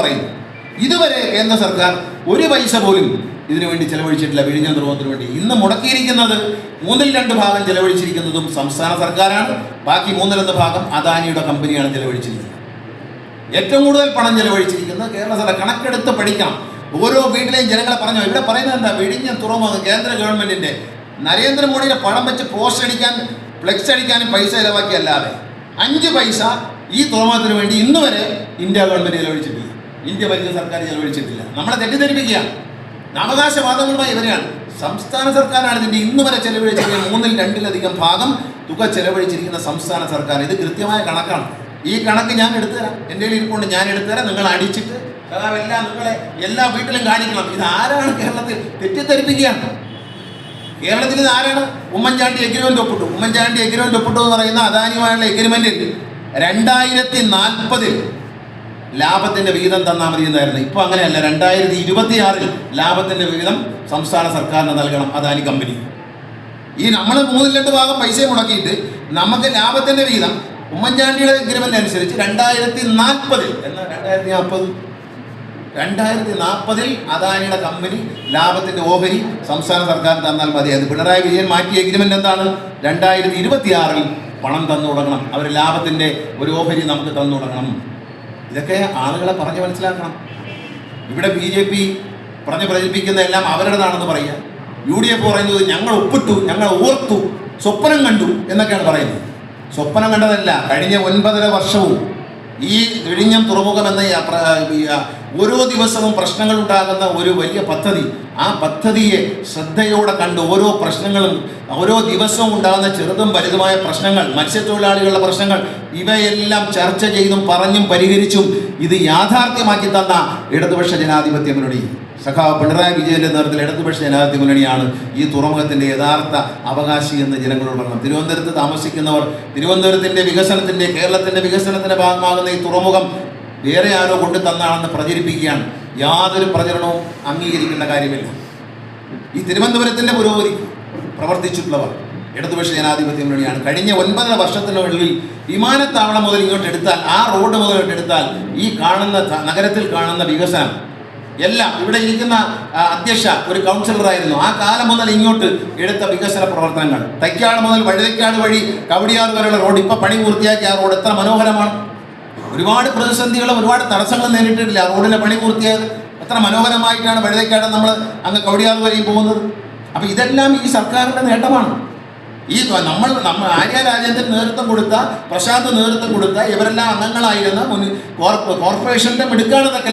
പറയുന്നു. ഇതുവരെ കേന്ദ്ര സർക്കാർ ഒരു പൈസ പോലും ഇതിനു വേണ്ടി ചെലവഴിച്ചിട്ടില്ല. വിഴിഞ്ഞം തുറമുഖത്തിന് വേണ്ടി ഇന്ന് മുടക്കിയിരിക്കുന്നത് 2/3 ഭാഗം ചെലവഴിച്ചിരിക്കുന്നതും സംസ്ഥാന സർക്കാരാണ്. ബാക്കി 1/3 ഭാഗം അദാനിയുടെ കമ്പനിയാണ് ചെലവഴിച്ചിരിക്കുന്നത്. ഏറ്റവും കൂടുതൽ പണം ചെലവഴിച്ചിരിക്കുന്നത് കേരള സർക്കാർ. കണക്കെടുത്ത് പഠിക്കണം. ഓരോ വീട്ടിലെയും ജനങ്ങളെ പറഞ്ഞോ. ഇവിടെ പറയുന്നത് എന്താ? വിഴിഞ്ഞം തുറമുഖം കേന്ദ്ര ഗവൺമെന്റിന്റെ നരേന്ദ്രമോദിയുടെ പണം വെച്ച് പോസ്റ്റ് അടിക്കാൻ, ഫ്ലെക്സ് അടിക്കാനും പൈസ ചെലവാക്കിയല്ലാതെ 5 പൈസ ഈ തുറമുഖത്തിന് വേണ്ടി ഇന്ന് വരെ ഇന്ത്യ ഗവൺമെന്റ് ചെലവഴിച്ചിട്ടില്ല. ഇന്ത്യ ഭരിച്ച സർക്കാർ ചെലവഴിച്ചിട്ടില്ല. നമ്മളെ തെറ്റിദ്ധരിപ്പിക്കുക. അവകാശവാദങ്ങളുമായി ഇവരെയാണ്. സംസ്ഥാന സർക്കാരാണ് ഇതിൻ്റെ ഇന്ന് വരെ ചെലവഴിച്ചിരിക്കുന്ന 2/3 ഭാഗം തുക ചെലവഴിച്ചിരിക്കുന്ന സംസ്ഥാന സർക്കാർ. ഇത് കൃത്യമായ കണക്കാണ്. ഈ കണക്ക് ഞാൻ എടുത്തുതരാം. എൻ്റെ കയ്യിൽ ഇരിപ്പുണ്ട്. ഞാൻ എടുത്തുതരാം. നിങ്ങൾ അടിച്ചിട്ട് നിങ്ങളെ എല്ലാ വീട്ടിലും കാണിക്കണം. ഇത് ആരാണ് കേരളത്തിൽ തെറ്റിദ്ധരിപ്പിക്കുകയാണ്? കേരളത്തിൽ ഇത് ആരാണ്? ഉമ്മൻചാണ്ടി എഗ്രിമെന്റ് ഒപ്പിട്ടു. ഉമ്മൻചാണ്ടി എഗ്രിമെന്റ് ഒപ്പിട്ടു എന്ന് പറയുന്ന അദാനിയുമായുള്ള എഗ്രിമെന്റിൽ 2040 ലാഭത്തിന്റെ വിഹിതം തന്നാൽ മതി എന്നായിരുന്നു. ഇപ്പൊ അങ്ങനെയല്ല. 2026 ലാഭത്തിന്റെ വിഹിതം സംസ്ഥാന സർക്കാരിന് നൽകണം അദാനി കമ്പനി. ഈ നമ്മൾ 2/3 ഭാഗം പൈസ മുടക്കിയിട്ട് നമുക്ക് ലാഭത്തിന്റെ വിഹിതം ഉമ്മൻചാണ്ടിയുടെ എഗ്രിമെന്റ് അനുസരിച്ച് 2040 എന്നാൽ 2040 അദാനിയുടെ കമ്പനി ലാഭത്തിന്റെ ഓഹരി സംസ്ഥാന സർക്കാരിന് തന്നാൽ മതിയായിരുന്നു. പിണറായി വിജയൻ മാറ്റിയ എഗ്രിമെന്റ് എന്താണ്? 2026 പണം തന്നു തുടങ്ങണം. അവർ ലാഭത്തിന്റെ ഒരു ഓഹരി നമുക്ക് തന്നു തുടങ്ങണം. ഇതൊക്കെ ആളുകളെ പറഞ്ഞ് മനസ്സിലാക്കണം. ഇവിടെ BJP പറഞ്ഞ് പ്രചരിപ്പിക്കുന്ന എല്ലാം അവരുടേതാണെന്ന് പറയുക. UDF പറയുന്നത് ഞങ്ങൾ ഒപ്പിട്ടു, ഞങ്ങൾ ഓർത്തു, സ്വപ്നം കണ്ടു എന്നൊക്കെയാണ് പറയുന്നത്. സ്വപ്നം കണ്ടതല്ല. കഴിഞ്ഞ 9.5 വർഷവും ഈ വിഴിഞ്ഞം തുറമുഖം എന്ന ഓരോ ദിവസവും പ്രശ്നങ്ങൾ ഉണ്ടാകുന്ന ഒരു വലിയ പദ്ധതി, ആ പദ്ധതിയെ ശ്രദ്ധയോടെ കണ്ട് ഓരോ പ്രശ്നങ്ങളും, ഓരോ ദിവസവും ഉണ്ടാകുന്ന ചെറുതും വലുതുമായ പ്രശ്നങ്ങൾ, മത്സ്യത്തൊഴിലാളികളുടെ പ്രശ്നങ്ങൾ, ഇവയെല്ലാം ചർച്ച ചെയ്തും പറഞ്ഞും പരിഹരിച്ചും ഇത് യാഥാർത്ഥ്യമാക്കി തന്ന ഇടതുപക്ഷ ജനാധിപത്യ മുന്നണി, സഖാവ് പിണറായി വിജയന്റെ നേതൃത്വത്തിൽ ഇടതുപക്ഷ ജനാധിപത്യ മുന്നണിയാണ് ഈ തുറമുഖത്തിന്റെ യഥാർത്ഥ അവകാശി എന്ന് ജനങ്ങളോട് പറയണം. തിരുവനന്തപുരത്ത് താമസിക്കുന്നവർ തിരുവനന്തപുരത്തിന്റെ വികസനത്തിന്റെ, കേരളത്തിന്റെ വികസനത്തിന്റെ ഭാഗമാകുന്ന ഈ തുറമുഖം വേറെ ആരോ കൊണ്ടു തന്നാണെന്ന് പ്രചരിപ്പിക്കുകയാണ്. യാതൊരു പ്രചരണവും അംഗീകരിക്കേണ്ട കാര്യമില്ല. ഈ തിരുവനന്തപുരത്തിന്റെ പുരോഗതി പ്രവർത്തിച്ചിട്ടുള്ളവർ ഇടതുപക്ഷ ജനാധിപത്യ മുന്നണിയാണ്. കഴിഞ്ഞ 9 വർഷത്തിനുള്ളിൽ വിമാനത്താവളം മുതൽ ഇങ്ങോട്ട് എടുത്താൽ, ആ റോഡ് മുതൽ എടുത്താൽ, ഈ കാണുന്ന നഗരത്തിൽ കാണുന്ന വികസനം എല്ലാം, ഇവിടെ ഇരിക്കുന്ന അധ്യക്ഷ ഒരു കൗൺസിലറായിരുന്നു. ആ കാലം മുതൽ ഇങ്ങോട്ട് എടുത്ത വികസന പ്രവർത്തനങ്ങൾ, തൈക്കാട് മുതൽ വഴുതക്കാട് വഴി കവടിയാറ് വരെയുള്ള റോഡ് ഇപ്പൊ പണി പൂർത്തിയാക്കിയ ആ റോഡ് എത്ര മനോഹരമാണ്. ഒരുപാട് പ്രതിസന്ധികളും ഒരുപാട് തടസ്സങ്ങളും നേരിട്ടിട്ടില്ല. ആ റോഡിന്റെ പണി പൂർത്തിയായത് എത്ര മനോഹരമായിട്ടാണ് വഴുതക്കാട് നമ്മൾ അങ്ങ് കവടിയാറ് വരെയും പോകുന്നത്. അപ്പൊ ഇതെല്ലാം ഈ സർക്കാരിന്റെ നേട്ടമാണ്. ഈ നമ്മൾ ആര്യ രാജേന്ദ്രൻ നേതൃത്വം കൊടുത്ത, പ്രശാന്ത് നേതൃത്വം കൊടുത്ത ഇവരെല്ലാം അംഗങ്ങളായിരുന്ന കോർപ്പറേഷന്റെ മിടുക്കാണ് ഇതൊക്കെ.